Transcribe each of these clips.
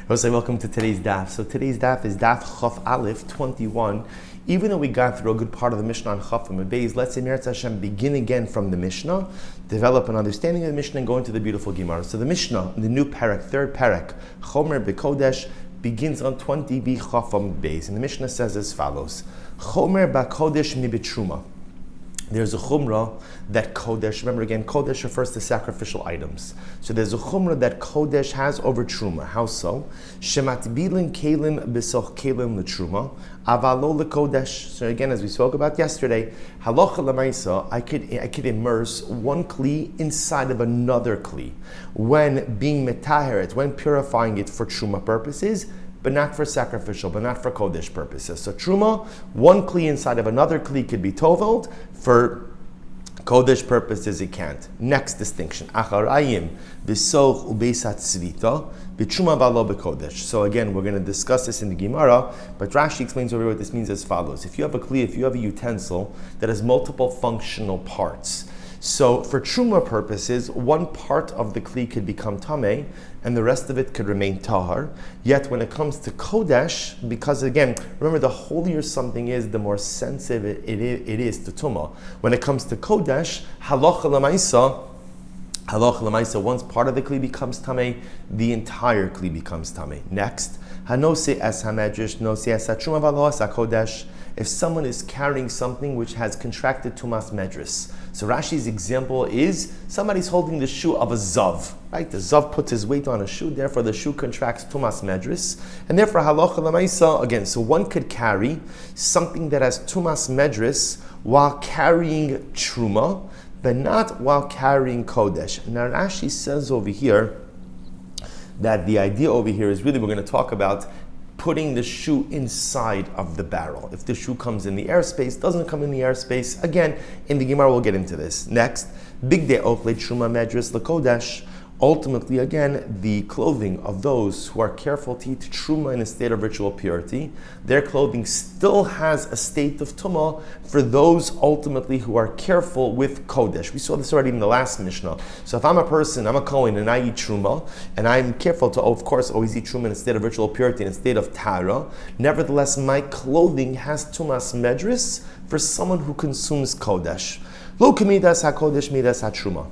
Rosai, welcome to today's daf. So today's daf is daf Chaf Aleph 21. Even though we got through a good part of the Mishnah on Chaf and Beis, let's say Meretz Hashem begin again from the Mishnah, develop an understanding of the Mishnah, and go into the beautiful Gemara. So the Mishnah, the new parak, third parak, Chomer B'Kodesh, begins on 20b Chaf Beis, and the Mishnah says as follows: Chomer B'Kodesh Mi B'Truma. There's a chumrah that Kodesh, remember again, Kodesh refers to sacrificial items. So there's a chumrah that Kodesh has over Truma. How so? Shematbilin kelim b'soch kelim l'truma, avalo l'kodesh. So again, as we spoke about yesterday, halacha l'maisa, I could immerse one kli inside of another kli when being metaheret, when purifying it for Truma purposes, but not for sacrificial, but not for Kodesh purposes. So Truma, one kli inside of another kli could be toveld. For Kodesh purposes, it can't. Next distinction. Acharayim, b'soch u'beisat tzvita, b'truma v'alo b'kodesh. So again, we're going to discuss this in the Gemara, but Rashi explains over here what this means as follows. If you have a kli, if you have a utensil that has multiple functional parts, so for Truma purposes, one part of the kli could become tameh, and the rest of it could remain tahar. Yet when it comes to Kodesh, because again, remember the holier something is, the more sensitive it is to Tumah. When it comes to Kodesh, halacha l'maisa, once part of the kli becomes tameh, the entire kli becomes tameh. Next, hanose es hamedrash, nose es hatruma v'alo es hakodesh. If someone is carrying something which has contracted tumas medris. So Rashi's example is somebody's holding the shoe of a zav, right? The zav puts his weight on a shoe, therefore the shoe contracts tumas medris, and therefore halacha l'maisa again. So one could carry something that has tumas medris while carrying truma, but not while carrying kodesh. Now Rashi says over here that the idea over here is really we're going to talk about putting the shoe inside of the barrel. If the shoe comes in the airspace, doesn't come in the airspace, again, in the Gemara we'll get into this. Next, big de okle truma medris l'kodesh. Ultimately, again, the clothing of those who are careful to eat truma in a state of ritual purity, their clothing still has a state of tumah for those ultimately who are careful with kodesh. We saw this already in the last Mishnah. So if I'm a person, I'm a Kohen, and I eat truma, and I'm careful to, of course, always eat truma in a state of ritual purity, in a state of tara, nevertheless, my clothing has tumas medris for someone who consumes kodesh. Lo kamidas ha-kodesh midas ha-truma.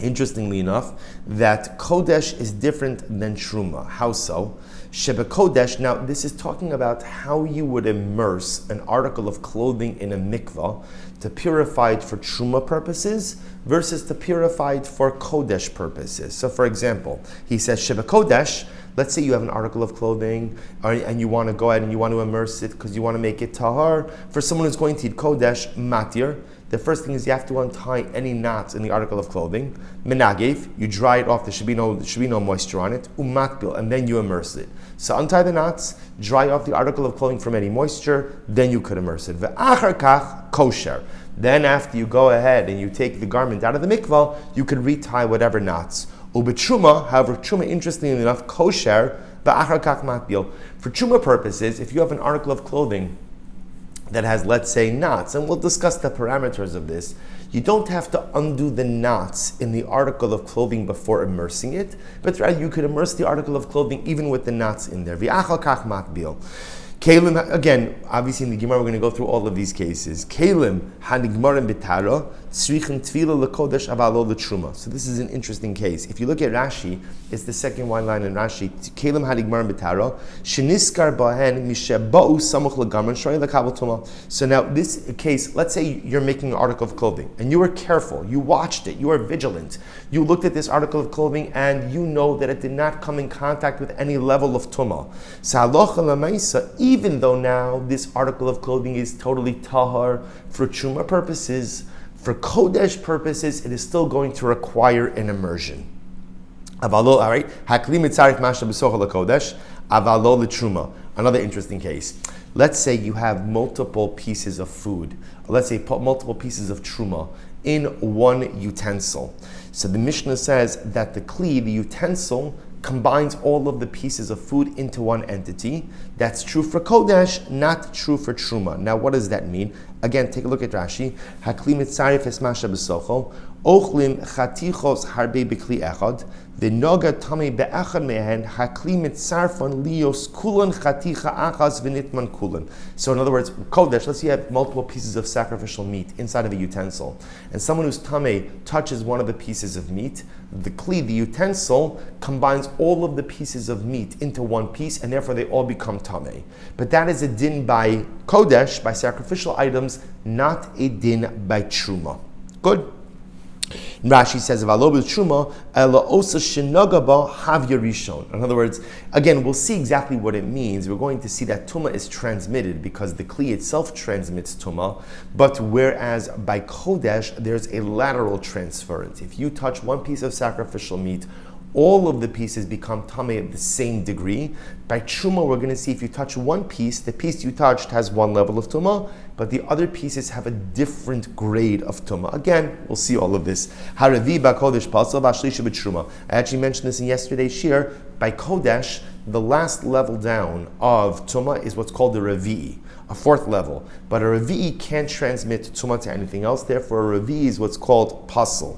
Interestingly enough, that Kodesh is different than Truma. How so? Shebe Kodesh, now this is talking about how you would immerse an article of clothing in a mikvah to purify it for Truma purposes versus to purify it for Kodesh purposes. So for example, he says Shebe Kodesh, let's say you have an article of clothing and you want to go ahead and you want to immerse it because you want to make it tahar. For someone who's going to eat Kodesh, matir, the first thing is you have to untie any knots in the article of clothing. Menagev, you dry it off, there should be no moisture on it. Umatbil, and then you immerse it. So untie the knots, dry off the article of clothing from any moisture, then you could immerse it. Ve'achar kach kosher. Then after you go ahead and you take the garment out of the mikvah, you could retie whatever knots. Ubetruma, however, truma, interestingly enough, kosher, ve'achar kach matbil. For truma purposes, if you have an article of clothing that has, let's say, knots, and we'll discuss the parameters of this, you don't have to undo the knots in the article of clothing before immersing it, but rather you could immerse the article of clothing even with the knots in there. V'achal kach matbil. Kalim, again, obviously in the Gemara we're going to go through all of these cases. Kalim hanigmarim b'tara tzrichen tvila lekodesh avalo l'truma. So this is an interesting case. If you look at Rashi, it's the second line in Rashi. Kalim hanigmarim b'tara sheniskar bahen mishebau samuch legarmen shoy lekabel tuma. So now this case, let's say you're making an article of clothing and you were careful, you watched it, you were vigilant, you looked at this article of clothing and you know that it did not come in contact with any level of tuma. So halacha l'maisa, even though now this article of clothing is totally tahar for truma purposes, for kodesh purposes, it is still going to require an immersion. Avalo, all right. Hakli mitzarif mashna b'socha lekodesh, avalo l'truma. Another interesting case. Let's say you have multiple pieces of food. Let's say multiple pieces of truma in one utensil. So the Mishnah says that the kli, the utensil, combines all of the pieces of food into one entity. That's true for Kodesh, not true for Truma. Now, what does that mean? Again, take a look at Rashi. Hakli mitzarif es masha b'socho. Ochlim chatichos harbe bekli echad. V'noga tamei be'echad mehen hakli mitzarfon lios kulon chaticha achas v'nitman kulon. So in other words, kodesh, let's say you have multiple pieces of sacrificial meat inside of a utensil, and someone who's tamei touches one of the pieces of meat, the kli, the utensil, combines all of the pieces of meat into one piece, and therefore they all become tamei. But that is a din by kodesh, by sacrificial items, not a din by truma. Good? Rashi says, in other words, again, we'll see exactly what it means. We're going to see that tumah is transmitted because the kli itself transmits tumah, but whereas by kodesh, there's a lateral transference. If you touch one piece of sacrificial meat, all of the pieces become tamei at the same degree. By truma, we're going to see if you touch one piece, the piece you touched has one level of tumah, but the other pieces have a different grade of tumah. Again, we'll see all of this. Haravi ba kodesh pasal v'ashlishi b'truma. I actually mentioned this in yesterday's shir. By kodesh, the last level down of tumah is what's called the ravi'i, a fourth level. But a ravi'i can't transmit tumah to anything else. Therefore, a ravi'i is what's called pasal.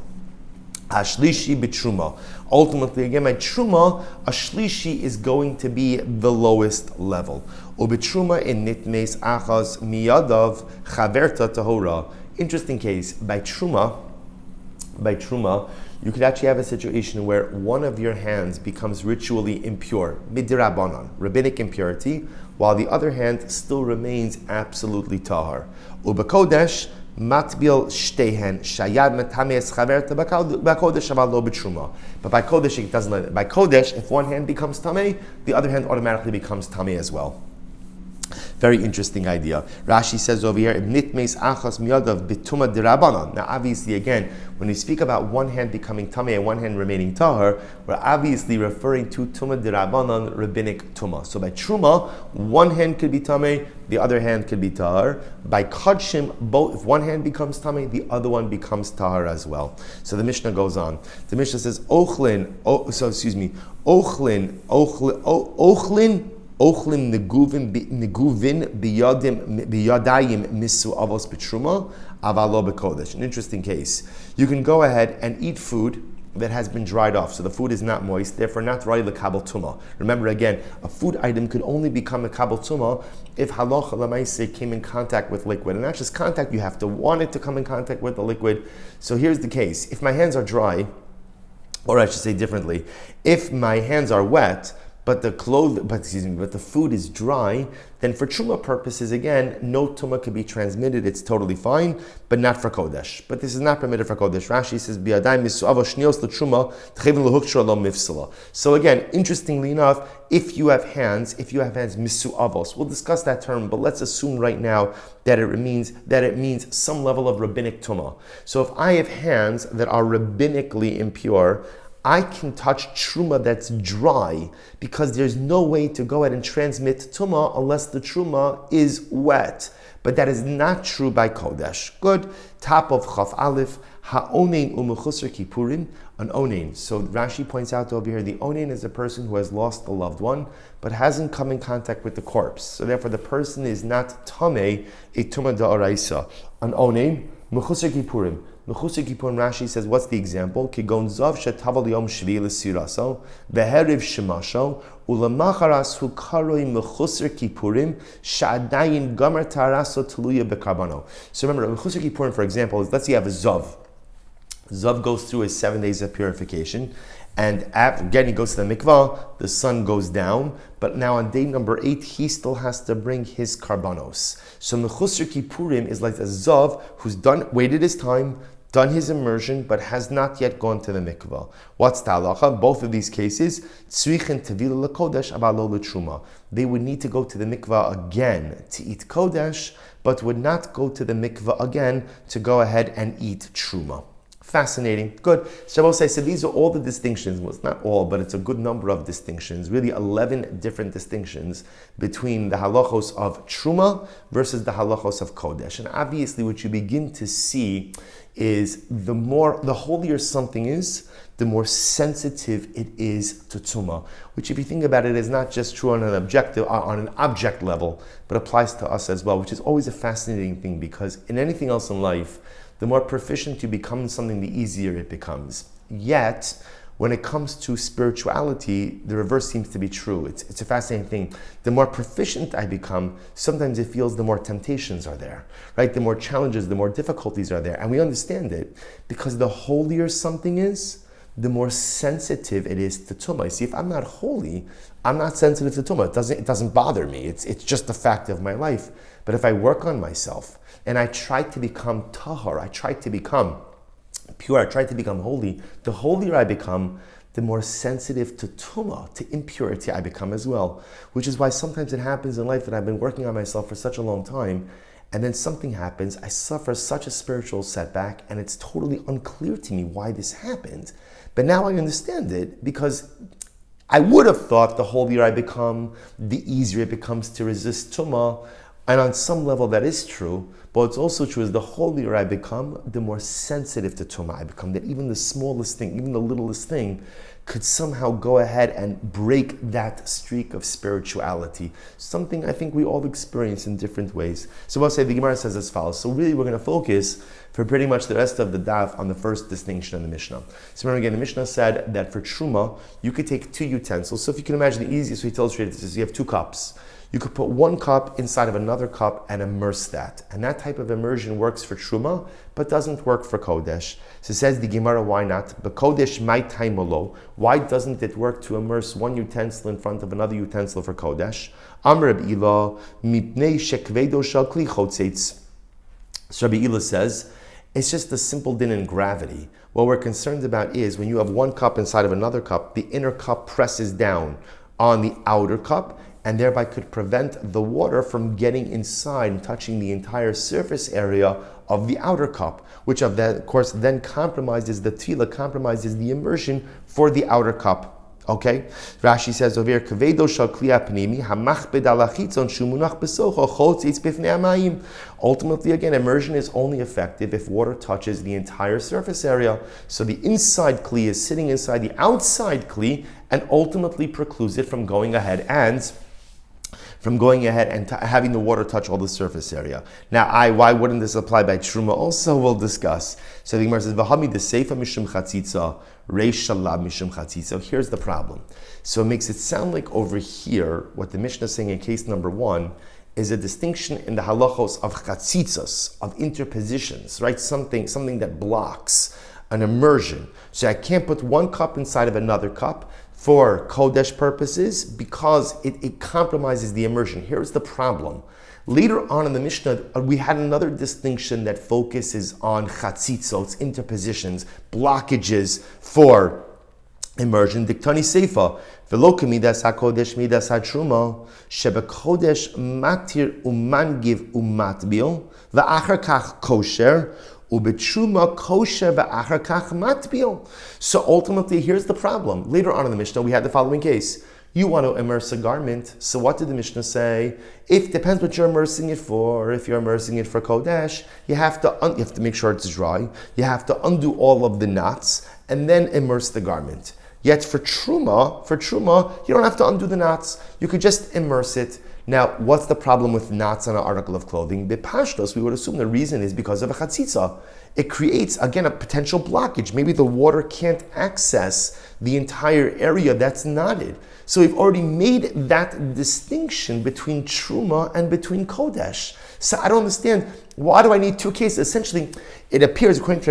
Ashlishi b'truma. Ultimately, again, by truma, a shlishi is going to be the lowest level. U'b'truma in nitmes achas miyadav chaverta tahora. Interesting case. By truma, you could actually have a situation where one of your hands becomes ritually impure, midrabanan, rabbinic impurity, while the other hand still remains absolutely tahar. U'b'kodesh matbil shtehen shayad metames chaverta b'kodesh aval lo b'truma. But by kodesh it doesn't like that. By kodesh, if one hand becomes tamei, the other hand automatically becomes tamei as well. Very interesting idea. Rashi says over here, nitmes achas miyadav bituma dirabanan. Now, obviously, again, when we speak about one hand becoming tamei and one hand remaining tahar, we're obviously referring to tuma dirabanan, rabbinic tuma. So by truma, one hand could be tamei, the other hand could be tahar. By kadshim, both, if one hand becomes tamei, the other one becomes tahar as well. So the Mishnah goes on. The Mishnah says, ochlin neguvin biyadayim misu avos b'truma avalo b'kodesh. An interesting case. You can go ahead and eat food that has been dried off, so the food is not moist, therefore not ready l'kabel tumah. Remember again, a food item could only become a kabel tumah if halacha l'maaseh came in contact with liquid, and not just contact, you have to want it to come in contact with the liquid. So here's the case: if my hands are dry, or I should say differently, if my hands are wet, but the food is dry, then for truma purposes, again, no tumah could be transmitted. It's totally fine, but not for kodesh. But this is not permitted for kodesh. Rashi says, "Bi'adayim misu'ava shnios l'truma t'chevin l'hukshra lo mifsala." So again, interestingly enough, if you have hands misu'avos, we'll discuss that term, but let's assume right now that it means some level of rabbinic tumah. So if I have hands that are rabbinically impure, I can touch truma that's dry because there's no way to go ahead and transmit tumah unless the truma is wet. But that is not true by kodesh. Good. Top of chaf aleph, ha'onein u'mechusar kippurim, an onein. So Rashi points out over here, the onein is a person who has lost a loved one, but hasn't come in contact with the corpse. So therefore the person is not tamei, a tumah da'oraisa. An onein, mechusar kippurim. Mechusar Kippurim, Rashi says, what's the example? Kigon zav shetaval yom shvi l'siraso, v'heriv shemasho, ulamacharas hu karoi mechusar Kippurim, sha'adayin gomer taraso teluya bekarbano. So remember, Mechusar Kippurim, for example, is, let's say you have a zav. Zav goes through his 7 days of purification, and again he goes to the mikvah, the sun goes down, but now on day number 8, he still has to bring his karbanos. So Mechusar Kippurim is like a zav who's waited his time, done his immersion, but has not yet gone to the mikvah. What's the halacha? Both of these cases, tzrichin tevila lekodesh abalo letruma. They would need to go to the mikvah again to eat kodesh, but would not go to the mikvah again to go ahead and eat truma. Fascinating. Good. Shabbos says, so these are all the distinctions. Well, it's not all, but it's a good number of distinctions. Really 11 different distinctions between the halachos of truma versus the halachos of kodesh. And obviously what you begin to see is the holier something is, the more sensitive it is to tumah, which if you think about it is not just true on an object level, but applies to us as well, which is always a fascinating thing, because in anything else in life, the more proficient you become in something, the easier it becomes. Yet, when it comes to spirituality, the reverse seems to be true. It's a fascinating thing. The more proficient I become, sometimes it feels the more temptations are there, right? The more challenges, the more difficulties are there. And we understand it because the holier something is, the more sensitive it is to tumah. See, if I'm not holy, I'm not sensitive to tumah. It doesn't bother me. It's just a fact of my life. But if I work on myself and I try to become tahar, I try to become pure, I try to become holy, the holier I become, the more sensitive to tumah, to impurity I become as well. Which is why sometimes it happens in life that I've been working on myself for such a long time, and then something happens, I suffer such a spiritual setback, and it's totally unclear to me why this happened. But now I understand it, because I would have thought the holier I become, the easier it becomes to resist tumah. And on some level that is true, but what's also true is the holier I become, the more sensitive to tumah I become. That even the smallest thing, even the littlest thing, could somehow go ahead and break that streak of spirituality. Something I think we all experience in different ways. So I'll say the Gemara says as follows. So really we're going to focus for pretty much the rest of the daf on the first distinction in the Mishnah. So remember again, the Mishnah said that for truma, you could take 2 utensils. So if you can imagine, the easiest way to illustrate this is you have 2 cups. You could put 1 cup inside of another cup and immerse that. And that type of immersion works for Truma, but doesn't work for Kodesh. So it says the Gemara, why not? But Kodesh might time below. Why doesn't it work to immerse 1 utensil in front of another utensil for Kodesh? Amr Rabbi Ila, mitnei shekvedo shal kli chotzeitz. So Rabbi Ila says, it's just a simple din in gravity. What we're concerned about is when you have 1 cup inside of another cup, the inner cup presses down on the outer cup, and thereby could prevent the water from getting inside and touching the entire surface area of the outer cup, which of course then compromises the tefillah, compromises the immersion for the outer cup. Okay? Rashi says over here, Kvedo shal kli hapnimi hamachbed al hachitzon shumunach besocho chotzitz bifnei hamayim. Ultimately, again, immersion is only effective if water touches the entire surface area. So the inside kli is sitting inside the outside kli and ultimately precludes it from going ahead and having the water touch all the surface area. Now, why wouldn't this apply by Truma? Also, we'll discuss. So the Gemara says, "V'hami deseifa mishum chatzitza, reish shalab mishum chatzitza." Here's the problem. So it makes it sound like over here, what the Mishnah is saying in case number 1 is a distinction in the halachos of chatzitzas, of interpositions, right? Something that blocks an immersion. So I can't put 1 cup inside of another cup for Kodesh purposes because it compromises the immersion. Here's the problem. Later on in the Mishnah, we had another distinction that focuses on chatzitzot, interpositions, blockages for immersion. Diktani Seifa, v'lo k'midas hakodesh midas hatruma, shebekodesh matir umangiv umatbil, v'achar kach kosher, ubetruma kosher v'achar kach matbil. So ultimately, here's the problem. Later on in the Mishnah, we had the following case. You want to immerse a garment. So what did the Mishnah say? It depends what you're immersing it for. If you're immersing it for Kodesh, you have to make sure it's dry. You have to undo all of the knots and then immerse the garment. Yet for Truma, you don't have to undo the knots. You could just immerse it. Now, what's the problem with knots on an article of clothing? B'pashtos, we would assume the reason is because of a chatzitza. It creates, again, a potential blockage. Maybe the water can't access the entire area that's knotted. So we've already made that distinction between Truma and between Kodesh. So I don't understand, why do I need 2 cases? Essentially, it appears, according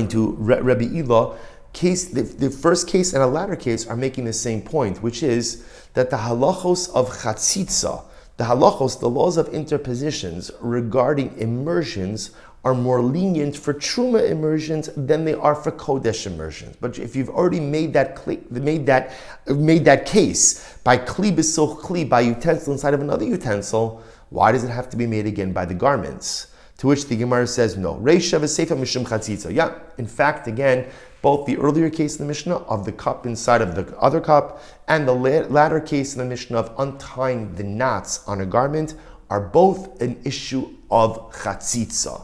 to Rabbi Ila, the first case and a latter case are making the same point, which is that the halachos of chatzitza, the laws of interpositions regarding immersions are more lenient for Truma immersions than they are for Kodesh immersions. But if you've already made that case by kli b'soch kli, by utensil inside of another utensil, why does it have to be made again by the garments? To which the Gemara says, no. Reisha v'seifa mishum chatzitza. Yeah, in fact, again, both the earlier case in the Mishnah of the cup inside of the other cup and the latter case in the Mishnah of untying the knots on a garment are both an issue of chatzitza.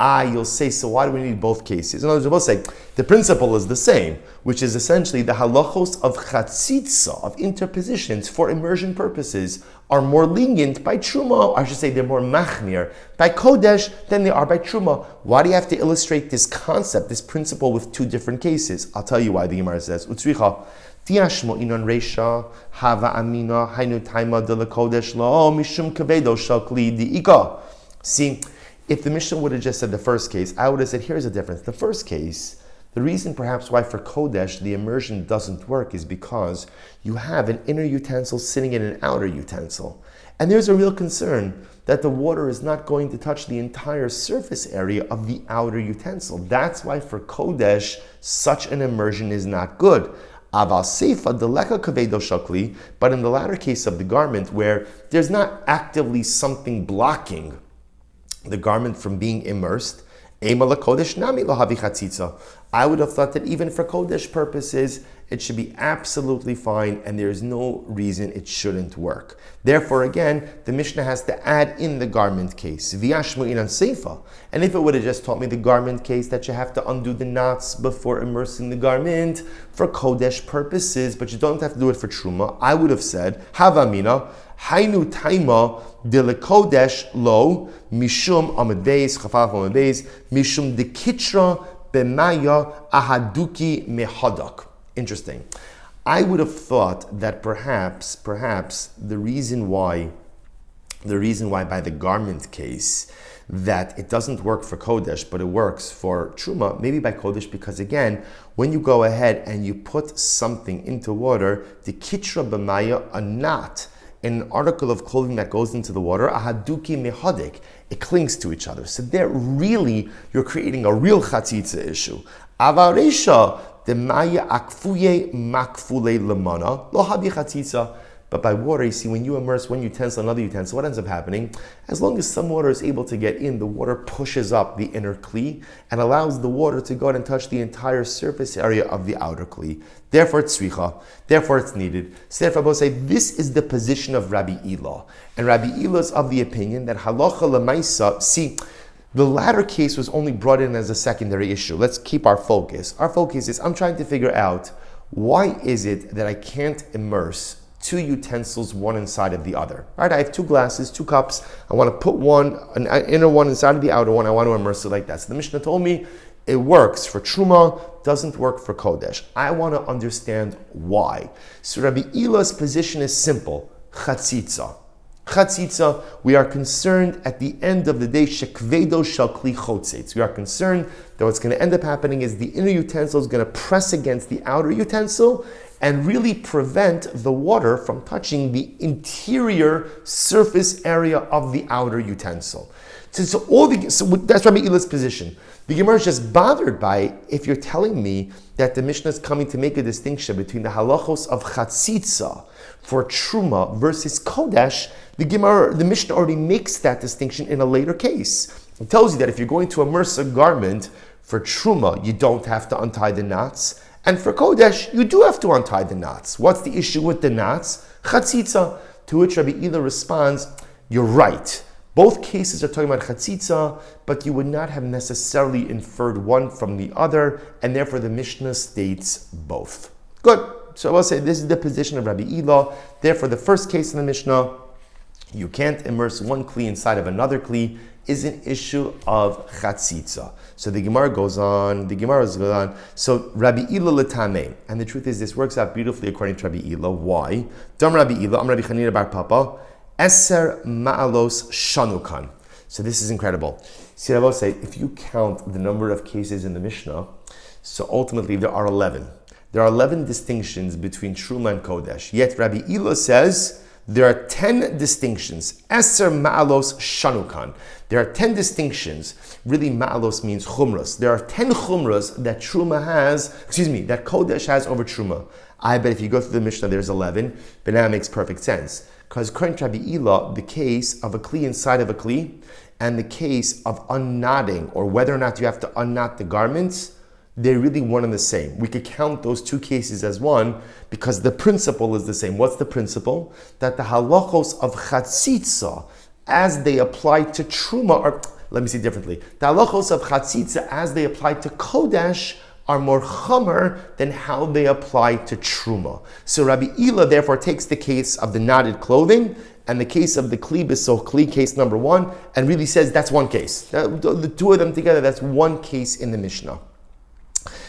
You'll say, so why do we need both cases? In other words, we'll say, the principle is the same, which is essentially the halachos of chatzitza, of interpositions for immersion purposes, are more lenient by truma, or I should say they're more machmir by kodesh than they are by truma. Why do you have to illustrate this concept, this principle with two different cases? I'll tell you why. The Gemara says, Utzricha, Tiashmo inon reisha, hava amina, hainu taima de la kodesh lo, mishum kavedo shakli diika. See, if the Mishnah would have just said the first case, I would have said, here's the difference. The first case, the reason perhaps why for Kodesh the immersion doesn't work is because you have an inner utensil sitting in an outer utensil. And there's a real concern that the water is not going to touch the entire surface area of the outer utensil. That's why for Kodesh, such an immersion is not good. Aval seifa deleka kavedo shakli, but in the latter case of the garment where there's not actively something blocking the garment from being immersed, I would have thought that even for Kodesh purposes, it should be absolutely fine and there's no reason it shouldn't work. Therefore, again, the Mishnah has to add in the garment case. And if it would have just taught me the garment case that you have to undo the knots before immersing the garment for Kodesh purposes, but you don't have to do it for Truma, I would have said, Havamina, Hainu taima de le kodesh lo mishum amid beis chafaf amid beis mishum de kitra b'maya ahaduki mehadak. Interesting. I would have thought that perhaps the reason why by the garment case that it doesn't work for Kodesh, but it works for Truma, maybe by Kodesh, because again, when you go ahead and you put something into water, the kitra b'maya, a knot, in an article of clothing that goes into the water, ahaduki mehadik, it clings to each other. So there, really, you're creating a real chatzitza issue. Avaresha demaya akfuye makfule lemana lo habi chatzitza. But by water, you see, when you immerse one utensil, another utensil, what ends up happening? As long as some water is able to get in, the water pushes up the inner kli and allows the water to go out and touch the entire surface area of the outer kli. Therefore, it's tzricha. Therefore, it's needed. So therefore, I will say this is the position of Rabbi Ila, and Rabbi Ila is of the opinion that halacha lemaisa. See, the latter case was only brought in as a secondary issue. Let's keep our focus. Our focus is I'm trying to figure out why is it that I can't immerse two utensils, one inside of the other. All right, I have two glasses, two cups. I want to put an inner one inside of the outer one. I want to immerse it like that. So the Mishnah told me it works for Truma, doesn't work for Kodesh. I want to understand why. So Rabbi Ila's position is simple: chatzitza. Chatzitza, we are concerned at the end of the day, shekvedo shal kli chotzetz. We are concerned that what's going to end up happening is the inner utensil is going to press against the outer utensil and really prevent the water from touching the interior surface area of the outer utensil. So that's Rabbi Ila's position. The Gemara is just bothered by if you're telling me that the Mishnah is coming to make a distinction between the halachos of chatzitza for Truma versus Kodesh. The Mishnah already makes that distinction in a later case. It tells you that if you're going to immerse a garment for Truma, you don't have to untie the knots. And for Kodesh, you do have to untie the knots. What's the issue with the knots? Chatzitza. To which Rabbi Ila responds, you're right. Both cases are talking about chatzitza, but you would not have necessarily inferred one from the other, and therefore the Mishnah states both. Good. So I will say this is the position of Rabbi Ila. Therefore, the first case in the Mishnah, you can't immerse one kli inside of another kli, is an issue of chatzitza. So the Gemara goes on. So Rabbi Ila l'tamei, and the truth is this works out beautifully according to Rabbi Ila. Why? Dam Rabbi Ila, Am Rabbi Chanina bar Papa, Eser ma'alos shanukan. So this is incredible. See, I will say, if you count the number of cases in the Mishnah, so ultimately there are 11. There are 11 distinctions between Truma and Kodesh. Yet Rabbi Ila says there are 10 distinctions. Eser ma'alos shanukan. There are 10 distinctions. Really, ma'alos means chumras. There are 10 chumras that that Kodesh has over Truma. I bet if you go through the Mishnah, there's 11, but now it makes perfect sense. Because according to Rabbi Ila, the case of a kli inside of a kli and the case of unknotting, or whether or not you have to unknot the garments, they're really one and the same. We could count those two cases as one because the principle is the same. What's the principle? That the halachos of chatzitza, as they apply to Truma, or let me see differently. The halachos of chatzitza as they apply to kodesh are more chomer than how they apply to truma. So Rabbi Ila therefore takes the case of the knotted clothing and the case of the kli b'soch kli, case number one, and really says that's one case. The two of them together, that's one case in the Mishnah.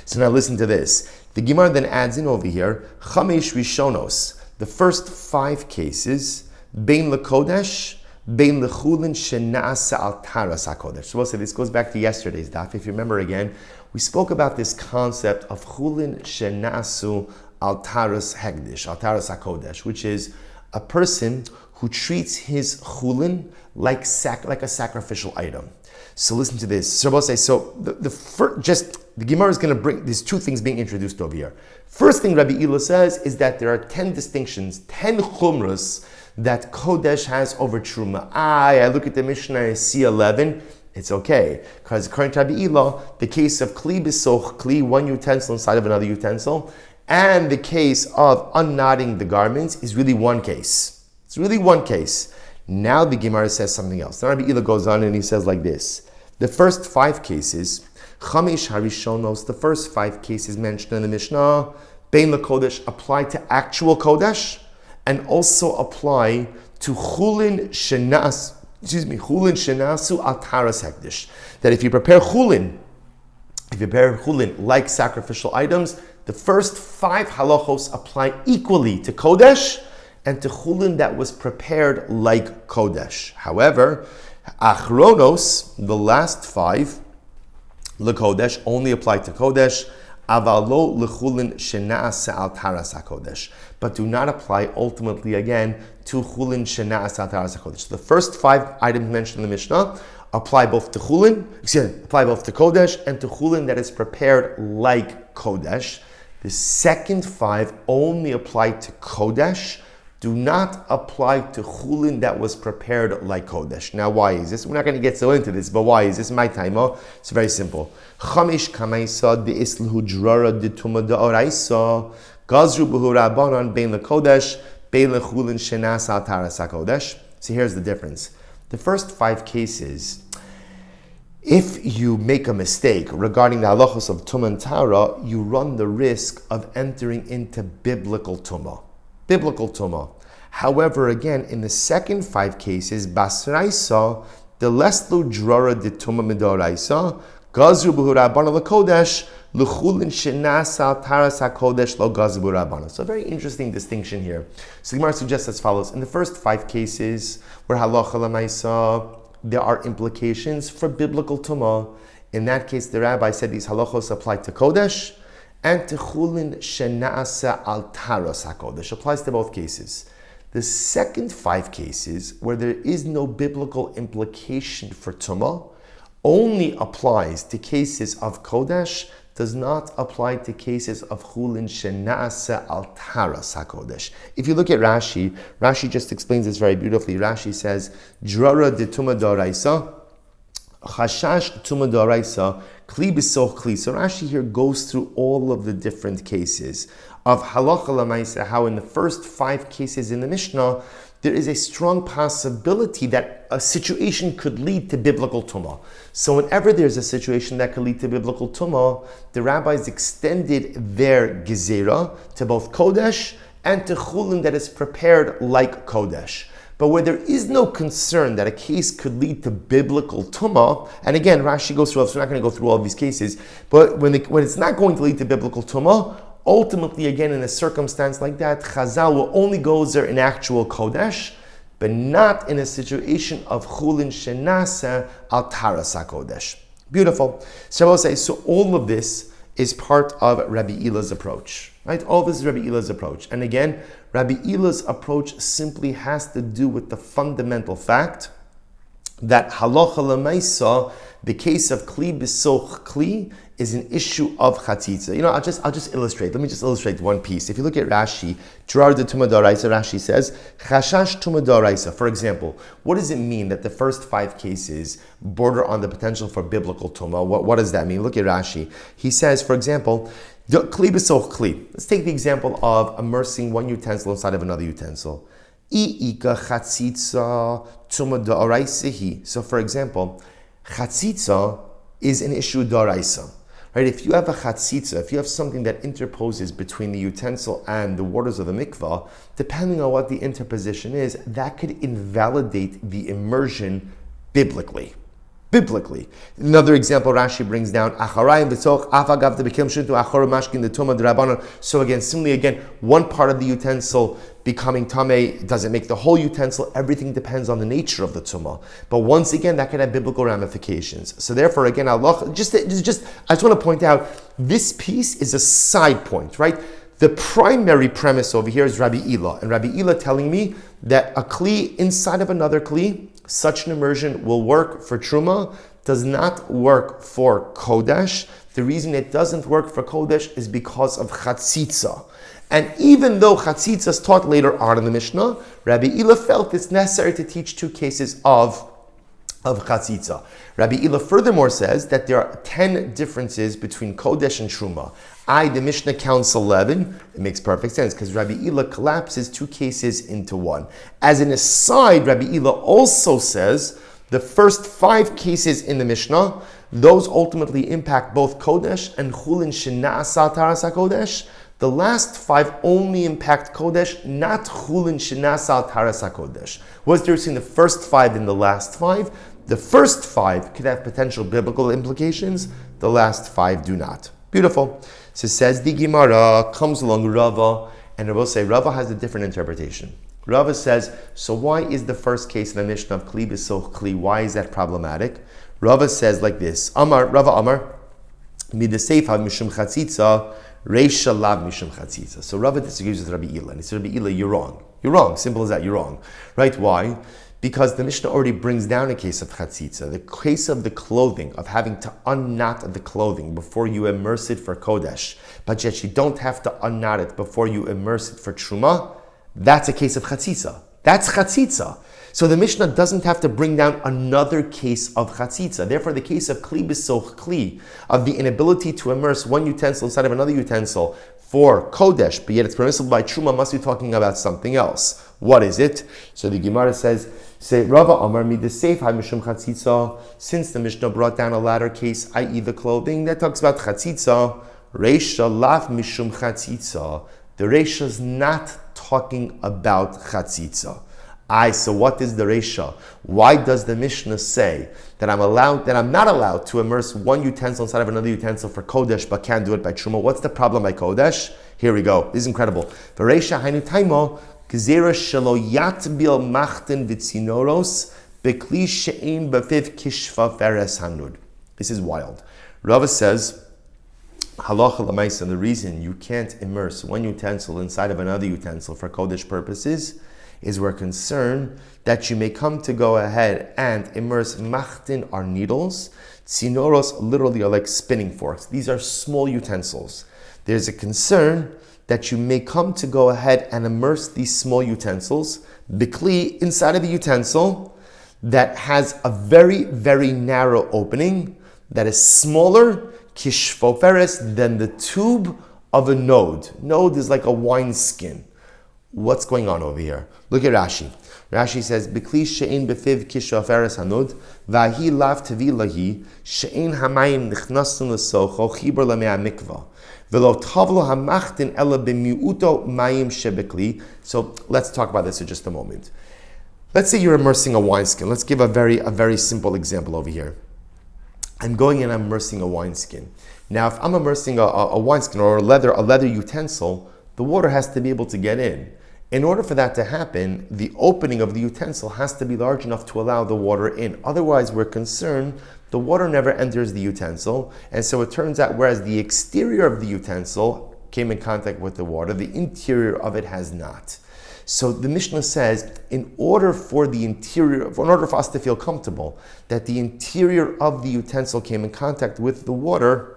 So now listen to this. The Gemara then adds in over here, chamesh rishonos, the first 5 cases, bein lekodesh, bein lechulin shenasa al taras hakodesh. So we'll say this goes back to yesterday's daf. If you remember again, we spoke about this concept of chulin shenasu al taras hegdish, al taras hakodesh, which is a person who treats his chulin like a sacrificial item. So listen to this. So we'll say, the Gemara is going to bring these 2 things being introduced over here. First thing Rabbi Ila says is that there are 10 distinctions, 10 chumras that Kodesh has over Truma. I look at the Mishnah and I see 11. It's okay. Because according to Rabbi Ila, the case of kli b'soch kli, one utensil inside of another utensil, and the case of unknotting the garments is really one case. It's really one case. Now the Gemara says something else. Now Rabbi Ila goes on and he says like this. The first 5 cases, Chamesh Harishonos, the first 5 cases mentioned in the Mishnah, Bein LaKodesh, apply to actual Kodesh, and also apply to Chulin Shenasu Al Taras Hekdesh. That if you prepare Chulin like sacrificial items, the first 5 halachos apply equally to Kodesh and to Chulin that was prepared like Kodesh. However, Achronos, the last 5, LeKodesh, only apply to Kodesh, Avalo lechulin shenaasa al taras hakodesh, but do not apply ultimately again to chulin shenaasa al taras hakodesh. So the first 5 items mentioned in the Mishnah apply both to Kodesh and to chulin that is prepared like Kodesh. The second 5 only apply to Kodesh, do not apply to chulin that was prepared like Kodesh. Now, why is this? We're not going to get so into this, but why is this? My time. It's very simple. Chamish kamaisa de islu drara de tuma de oraisa gazru b'hu rabbanon bein lekodesh bein lechulin shenas al taras hakodesh. See, here's the difference. The first 5 cases, if you make a mistake regarding the halachos of tumah and tara, you run the risk of entering into biblical tumah. However, again, in the second 5 cases, basraisa, the leslu drara de tumah midoraisa, gazru b'hu rabbanon lekodesh, l'chulin shenas al taras hakodesh lo gazru b'hu rabbanon. So a very interesting distinction here. So the Gemara suggests as follows. In the first 5 cases, where halacha l'maisa, there are implications for biblical tumah. In that case, the rabbi said these halachos apply to Kodesh and to chulin shenaasa al taras hakodesh. Applies to both cases. The second 5 cases, where there is no biblical implication for tumah, only applies to cases of Kodesh, does not apply to cases of chulin shenaasa al taras hakodesh. If you look at Rashi, Rashi just explains this very beautifully. Rashi says, drara de tumah d'oraisa, chashash tumah d'oraisa, kli b'soch kli. So Rashi here goes through all of the different cases of halacha l'maisa, how in the first 5 cases in the Mishnah, there is a strong possibility that a situation could lead to biblical tumah. So whenever there's a situation that could lead to biblical tumah, the rabbis extended their gezerah to both Kodesh and to chulin that is prepared like Kodesh. But where there is no concern that a case could lead to biblical tumah, and again, Rashi goes through, so we're not going to go through all of these cases, but when it's not going to lead to biblical tumah, ultimately, again, in a circumstance like that, Chazal will only go there in actual Kodesh, but not in a situation of Chulin Shenasa al Taras HaKodesh. Beautiful. So I will say, so all of this is part of Rabbi Ila's approach. Right? All of this is Rabbi Ila's approach. And again, Rabbi Ila's approach simply has to do with the fundamental fact that halacha l'maisa, the case of kli b'soch kli, is an issue of chatzitza. I'll just illustrate. Let me just illustrate one piece. If you look at Rashi, Drar de Tumah D'Oraisa, Rashi says, Chashash Tumah D'Oraisa. For example, what does it mean that the first 5 cases border on the potential for biblical tumah? What does that mean? Look at Rashi. He says, for example, kli b'soch kli. Let's take the example of immersing one utensil inside of another utensil. So for example, Chatzitza is an issue daraisa. Right? If you have a chatzitza, if you have something that interposes between the utensil and the waters of the mikvah, depending on what the interposition is, that could invalidate the immersion biblically. Biblically. Another example Rashi brings down, so again, similarly, one part of the utensil becoming tameh doesn't make the whole utensil. Everything depends on the nature of the tumah. But once again, that can have biblical ramifications. So therefore, again, I just want to point out, this piece is a side point, right? The primary premise over here is Rabbi Ila, and Rabbi Ila telling me that a kli inside of another kli, such an immersion will work for Truma, does not work for Kodesh. The reason it doesn't work for Kodesh is because of Chatzitza. And even though Chatzitza is taught later on in the Mishnah, Rabbi Ila felt it's necessary to teach two cases of Chatzitza. Rabbi Ila furthermore says that there are 10 differences between Kodesh and Truma. The Mishnah counts 11. It makes perfect sense because Rabbi Ila collapses two cases into one. As an aside, Rabbi Ila also says the first 5 cases in the Mishnah, those ultimately impact both Kodesh and Chulin Shena'asa Taras HaKodesh. The last 5 only impact Kodesh, not Chulin Shena'asa Taras HaKodesh. What's there between the first 5 and the last 5? The first 5 could have potential biblical implications. The last 5 do not. Beautiful. So says the Gemara, comes along Rava, and Rava say Rava has a different interpretation. Rava says, so why is the first case in the Mishnah of Kli B'Soch Kli, why is that problematic? Rava says like this, Rava Amar, Midaseifa Mishum Chatzitza, Reisha Lav Mishum Chatzitza. So Rava disagrees with Rabbi Ila, and he says, Rabbi Ila, you're wrong. You're wrong, simple as that, you're wrong. Right, why? Because the Mishnah already brings down a case of chatzitza, the case of the clothing, of having to unknot the clothing before you immerse it for Kodesh, but yet you don't have to unknot it before you immerse it for Truma. That's a case of chatzitza. That's chatzitza. So the Mishnah doesn't have to bring down another case of chatzitza. Therefore, the case of kli b'soch kli, of the inability to immerse one utensil inside of another utensil for Kodesh, but yet it's permissible by Truma, must be talking about something else. What is it? So the Gemara says, Rava Amar Midaseifa Mishum Chatzitza, since the Mishnah brought down a latter case, i.e. the clothing, that talks about chatzitza, Reisha Lav Mishum Chatzitza. The Reisha is not talking about chatzitza. So what is the Reisha? Why does the Mishnah say that I'm not allowed to immerse one utensil inside of another utensil for Kodesh, but can't do it by Truma? What's the problem by Kodesh? Here we go. This is incredible. The Reisha Hainu Taimo Gzera Shelo Yatbil Machten Vitzinoros Bekli She'ein Befiv Kishfa Feres Hanud. This is wild. Rava says, Halacha L'maisa, the reason you can't immerse one utensil inside of another utensil for Kodesh purposes is we're concerned that you may come to go ahead and immerse machtin are needles. Tzinoros literally are like spinning forks. These are small utensils. There's a concern that you may come to go ahead and immerse these small utensils, bikli, inside of the utensil that has a very, very narrow opening that is smaller, kishfoferes, than the tube of a node. Node is like a wineskin. What's going on over here? Look at Rashi. Rashi says, "B'kli she'ein befiv kishoferes hanud, v'ahi lav tevi lahi she'ein hamayim nichnasun l'socho chibur lamei mikva, v'lo tavlo hamachtin ela b'miuto mayim shebekli." So let's talk about this for just a moment. Let's say you're immersing a wineskin. Let's give a very simple example over here. I'm going and I'm immersing a wineskin. Now, if I'm immersing a wineskin or a leather utensil, the water has to be able to get in. In order for that to happen, the opening of the utensil has to be large enough to allow the water in. Otherwise, we're concerned the water never enters the utensil. And so it turns out, whereas the exterior of the utensil came in contact with the water, the interior of it has not. So the Mishnah says, in order for us to feel comfortable that the interior of the utensil came in contact with the water,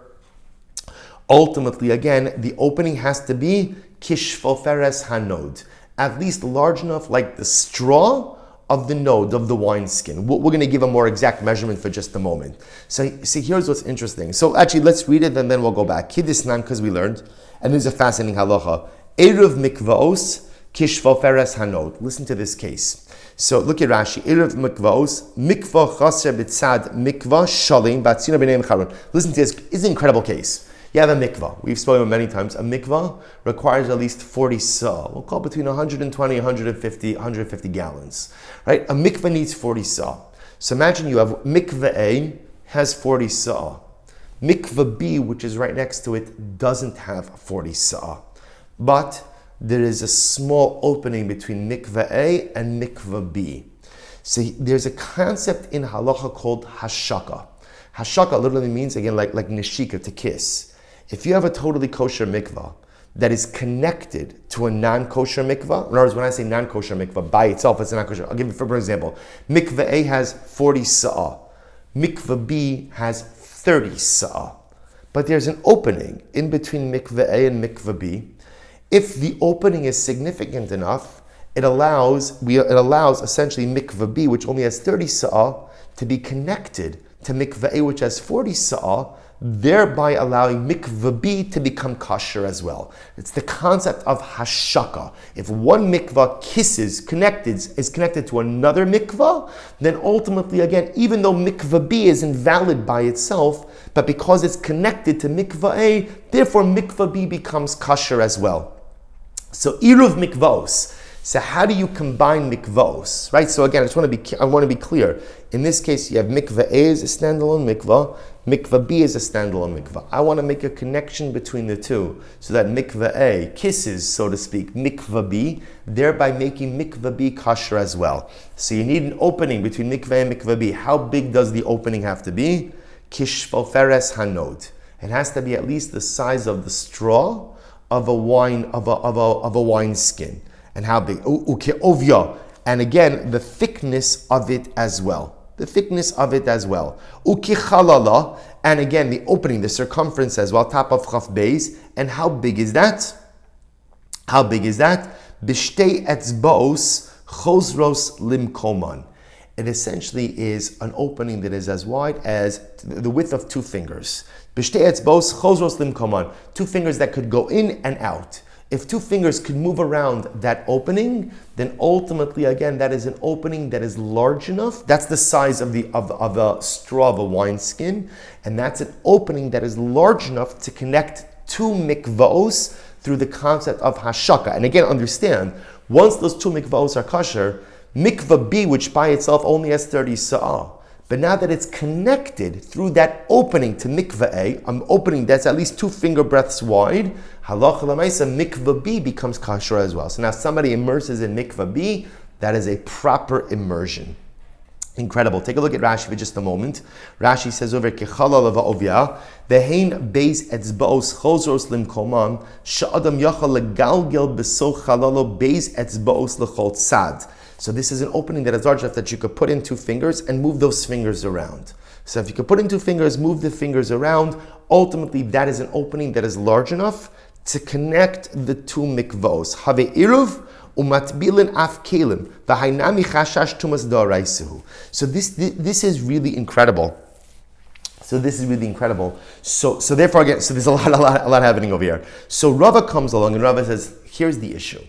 ultimately, again, the opening has to be kishfoferes hanod, at least large enough like the straw of the node of the wineskin. We're going to give a more exact measurement for just a moment. So see, here's what's interesting. So actually, let's read it and then we'll go back. Kidisnan, because we learned, and this is a fascinating halacha. Eruv mikvaos kishfoferes hanod. Listen to this case. So look at Rashi. Erev mikvos, mikvah chaser b'tzad mikvah shalim batzina b'nei mecharun. Listen to this. It's an incredible case. You have a mikvah. We've spoken about many times. A mikvah requires at least 40 sa. We'll call between 120, 150 gallons. Right? A mikvah needs 40 sa. So imagine you have mikvah A has 40 sa. Mikvah B, which is right next to it, doesn't have 40 sa. But there is a small opening between mikvah A and mikvah B. So there's a concept in halacha called hashaka. Hashaka literally means, again, like neshika, to kiss. If you have a totally kosher mikvah that is connected to a non-kosher mikvah, in other words, when I say non-kosher mikvah, by itself, it's a non-kosher. I'll give you for example. Mikvah A has 40 sa'ah. Mikvah B has 30 sa'ah. But there's an opening in between mikvah A and mikvah B. If the opening is significant enough, it allows essentially mikvah B, which only has 30 sa'ah, to be connected to mikvah A, which has 40 sa'ah, thereby allowing mikvah B to become kosher as well. It's the concept of hashaka. If one mikvah is connected to another mikvah, then ultimately, again, even though mikvah B is invalid by itself, but because it's connected to mikvah A, therefore mikvah B becomes kosher as well. So iruv mikvos. So how do you combine mikvos, right? So again, I want to be clear. In this case, you have mikvah A as a standalone mikvah, mikvah B is a standalone mikvah. I want to make a connection between the two so that mikvah A kisses, so to speak, mikvah B, thereby making mikvah B kosher as well. So you need an opening between mikvah A and mikvah B. How big does the opening have to be? Kishfoferes hanod. It has to be at least the size of the straw of a wine skin. And how big? Ukeovya. And again, the thickness of it as well. Ukechalala. And again, the opening, the circumference as well, top of Chaf Beis. And how big is that? Bishtei etzbos chosros limkoman. It essentially is an opening that is as wide as the width of 2 fingers. Bishtei etzbos chosros limkoman. 2 fingers that could go in and out. If 2 fingers could move around that opening, then ultimately, again, that is an opening that is large enough. That's the size of a straw of a wineskin, and that's an opening that is large enough to connect 2 mikvahos through the concept of hashaka. And again, understand, once those 2 mikvahos are kosher, mikvah B, which by itself only has 30 sa'ah, but now that it's connected through that opening to mikvah A, an opening that's at least 2 finger breadths wide, halacha l'maisa, mikvah B becomes kosher as well. So now somebody immerses in mikvah B, that is a proper immersion. Incredible. Take a look at Rashi for just a moment. Rashi says over kechalal va'ovya vehein beis etzbaos chosros limkomam sha'adam yachal legalgel beso chalalo beis etzbaos lechol tzad. So this is an opening that is large enough that you could put in 2 fingers and move those fingers around. So if you could put in 2 fingers, move the fingers around, ultimately that is an opening that is large enough to connect the 2 mikvos. Have iruv umatbilin af kelim v'hainami chashash tumas da'araisuhu. So this is really incredible. So therefore again, so there's a lot happening over here. So Rava comes along and Rava says, here's the issue.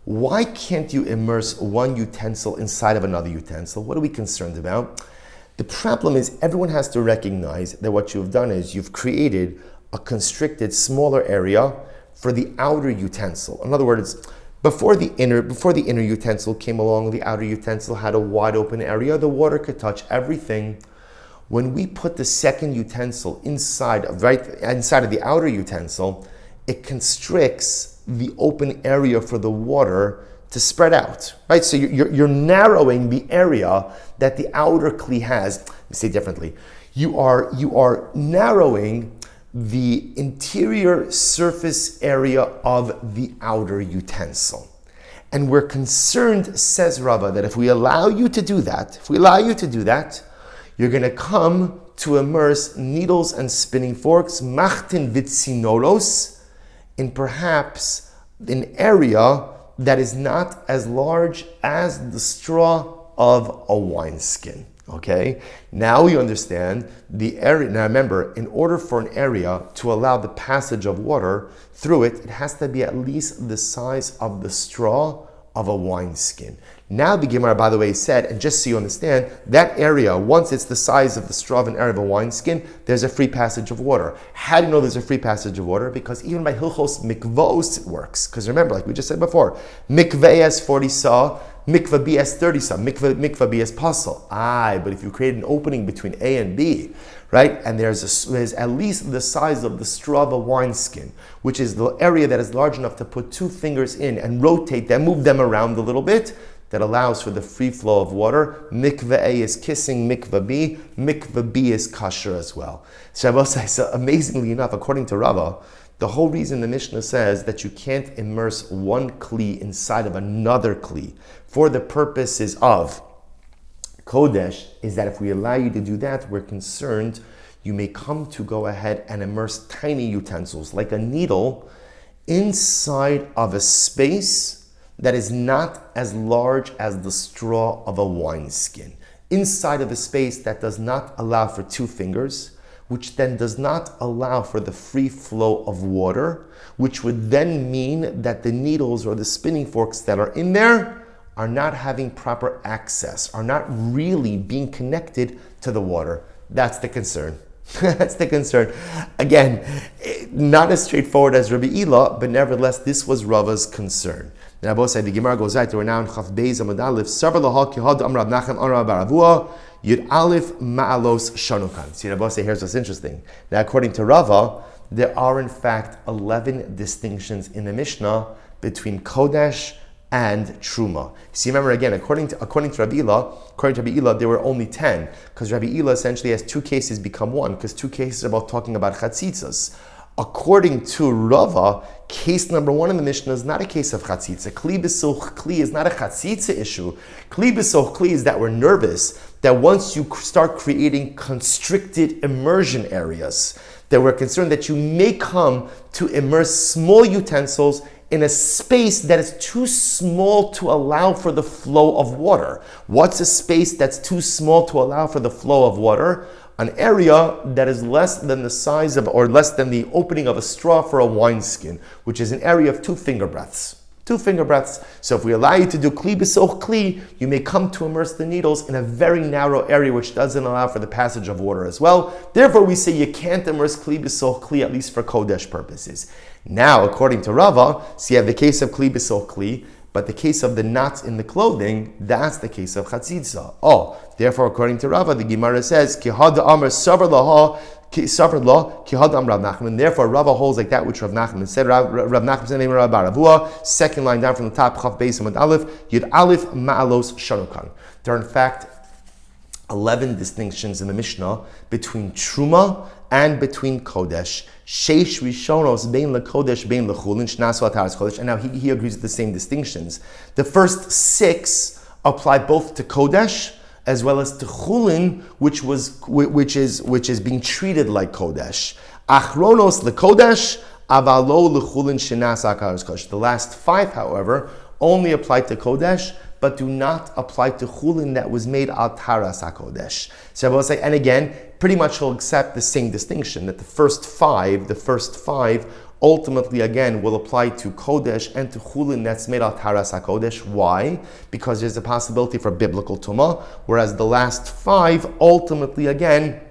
Why can't you immerse one utensil inside of another utensil? What are we concerned about? The problem is everyone has to recognize that what you've done is you've created a constricted, smaller area for the outer utensil. In other words, before the inner utensil came along, the outer utensil had a wide open area. The water could touch everything. When we put the second utensil inside of the outer utensil, it constricts the open area for the water to spread out, right? So you're narrowing the area that the outer kli has. Let me say it differently. You are narrowing the interior surface area of the outer utensil. And we're concerned, says Rava, that if we allow you to do that, you're going to come to immerse needles and spinning forks, machtin vitsinoros, in perhaps an area that is not as large as the straw of a wineskin. Okay? Now we understand the area. Now remember, in order for an area to allow the passage of water through it, it has to be at least the size of the straw of a wineskin. Now the Gemara, by the way, said, and just so you understand, that area, once it's the size of the straw of an area of a wineskin, there's a free passage of water. How do you know there's a free passage of water? Because even by Hilchos Mikvos it works. Because remember, like we just said before, Mikveh has 40 saw, Mikveh B has 30 saw, Mikveh B has puzzle. But if you create an opening between A and B, right, and there's at least the size of the straw of a wineskin, which is the area that is large enough to put two fingers in and rotate them, move them around a little bit, that allows for the free flow of water. Mikveh A is kissing Mikveh B is kosher as well. So amazingly enough, according to Rava, the whole reason the Mishnah says that you can't immerse one kli inside of another kli for the purposes of Kodesh is that if we allow you to do that, we're concerned you may come to go ahead and immerse tiny utensils, like a needle, inside of a space that is not as large as the straw of a wineskin. Inside of a space that does not allow for two fingers, which then does not allow for the free flow of water, which would then mean that the needles or the spinning forks that are in there are not having proper access, are not really being connected to the water. That's the concern. That's the concern. Again, not as straightforward as Rabbi Ila, but nevertheless, this was Rava's concern. And Abu said the Gemara goes out. We're now in Chaf Beis Amud Aleph. Savar laha kihad Amar Rav Nachman Amar Rav Baravua Yud Aleph Ma'alos Shanukan. See, Abu said, here's what's interesting. Now, according to Rava, there are in fact 11 distinctions in the Mishnah between Kodesh and Truma. See, remember again, according to Rabbi Ila, there were only 10, because Rabbi Ila essentially has two cases become one, because two cases are about talking about chatzitzas. According to Rava, case number one in the Mishnah is not a case of chatzitza. Kli b'soch kli is not a chatzitza issue. Kli b'soch kli is that we're nervous that once you start creating constricted immersion areas, that we're concerned that you may come to immerse small utensils in a space that is too small to allow for the flow of water. What's a space that's too small to allow for the flow of water? An area that is less than the size of, or less than the opening of a straw for a wineskin, which is an area of 2 finger breadths. 2 finger breadths. So if we allow you to do kli b'soch kli, you may come to immerse the needles in a very narrow area which doesn't allow for the passage of water as well. Therefore, we say you can't immerse kli b'soch kli, at least for Kodesh purposes. Now, according to Rava, so you have the case of kli b'soch kli, but the case of the knots in the clothing, that's the case of chatzitza. Therefore, according to Rava, the Gemara says, Ki had amar savar laha, Suffered law, Kihadam Rav Nachman. Therefore, Rava holds like that which Rav Nachman said. Rav Nachman said, Rav Baravua, second line down from the top, Chaf Beis Amud Aleph, Yud Aleph Ma'alos Shanukan. There are in fact 11 distinctions in the Mishnah between Truma and between Kodesh. Sheish Rishonos Bein LeKodesh Bein LeChulin Shnasu Ataras Kodesh. And now he agrees with the same distinctions. The first 6 apply both to Kodesh as well as to Chulin, which is being treated like Kodesh. Achronos LeKodesh Avalo LeChulin Shnas Ataras Kodesh. The last 5, however, only apply to Kodesh, but do not apply to Chulin that was made al Taras HaKodesh. So I will say, and again, pretty much he'll accept the same distinction, that the first five ultimately again will apply to Kodesh and to Chulin that's made al Taras HaKodesh. Why? Because there's a possibility for biblical Tumah, whereas the last 5 ultimately again,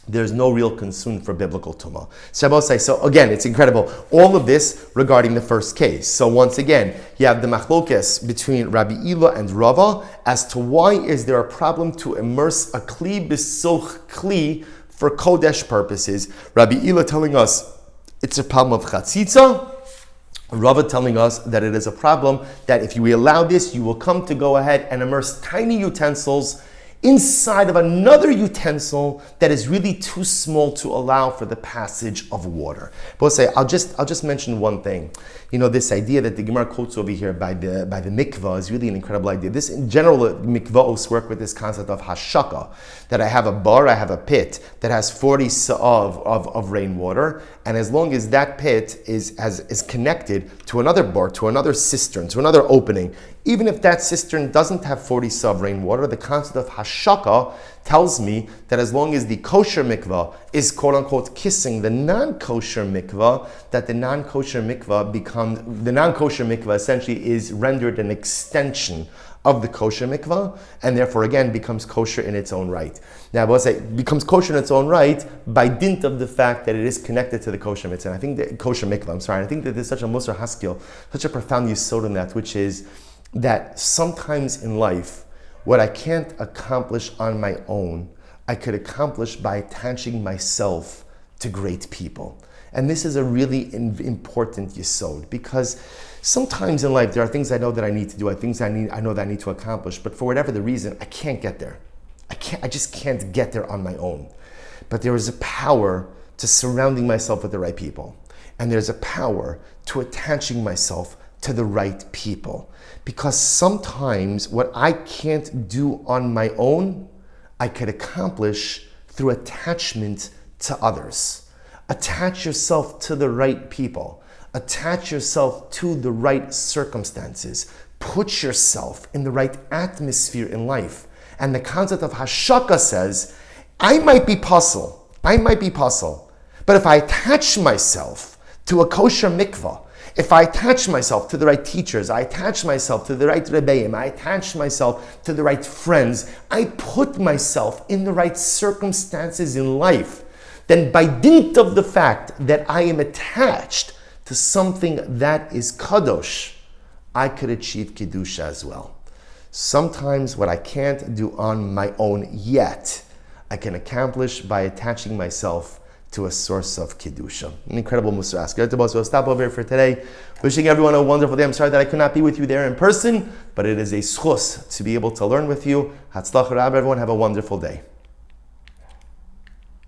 there's no real concern for biblical Tumah. So again, it's incredible. All of this regarding the first case. So once again, you have the machlokes between Rabbi Ila and Rava as to why is there a problem to immerse a kli b'soch kli for Kodesh purposes. Rabbi Ila telling us it's a problem of chatzitza. Rava telling us that it is a problem that if you allow this, you will come to go ahead and immerse tiny utensils inside of another utensil that is really too small to allow for the passage of water. But I'll just mention one thing. This idea that the Gemara quotes over here by the mikvah is really an incredible idea. This, in general, mikvahos work with this concept of hashaka, that I have a bar, I have a pit that has 40 sa'ah of rainwater, and as long as that pit is connected to another bar, to another cistern, to another opening, even if that cistern doesn't have 40 sa'ah of rainwater, the concept of hashaka hashaka tells me that as long as the kosher mikvah is quote unquote kissing the non-kosher mikvah, that the non-kosher mikvah essentially is rendered an extension of the kosher mikvah, and therefore again becomes kosher in its own right. Now I will say becomes kosher in its own right by dint of the fact that it is connected to the kosher mitzvah. And I think that kosher mikvah, I think that there's such a musar haskell, such a profound yesod in that, which is that sometimes in life, what I can't accomplish on my own, I could accomplish by attaching myself to great people. And this is a really important yesod, because sometimes in life there are things I know that I need to do, things I know that I need to accomplish, but for whatever the reason, I can't get there. I just can't get there on my own. But there is a power to surrounding myself with the right people. And there's a power to attaching myself to the right people. Because sometimes what I can't do on my own, I could accomplish through attachment to others. Attach yourself to the right people. Attach yourself to the right circumstances. Put yourself in the right atmosphere in life. And the concept of hashaka says, I might be puzzle, but if I attach myself to a kosher mikvah, if I attach myself to the right teachers, I attach myself to the right rebbeim, I attach myself to the right friends, I put myself in the right circumstances in life, then by dint of the fact that I am attached to something that is kadosh, I could achieve kedusha as well. Sometimes what I can't do on my own yet, I can accomplish by attaching myself to a source of kedusha. An incredible musar ask. We'll stop over here for today. Wishing everyone a wonderful day. I'm sorry that I could not be with you there in person, but it is a schus to be able to learn with you. Hatzlach Rab, everyone. Have a wonderful day.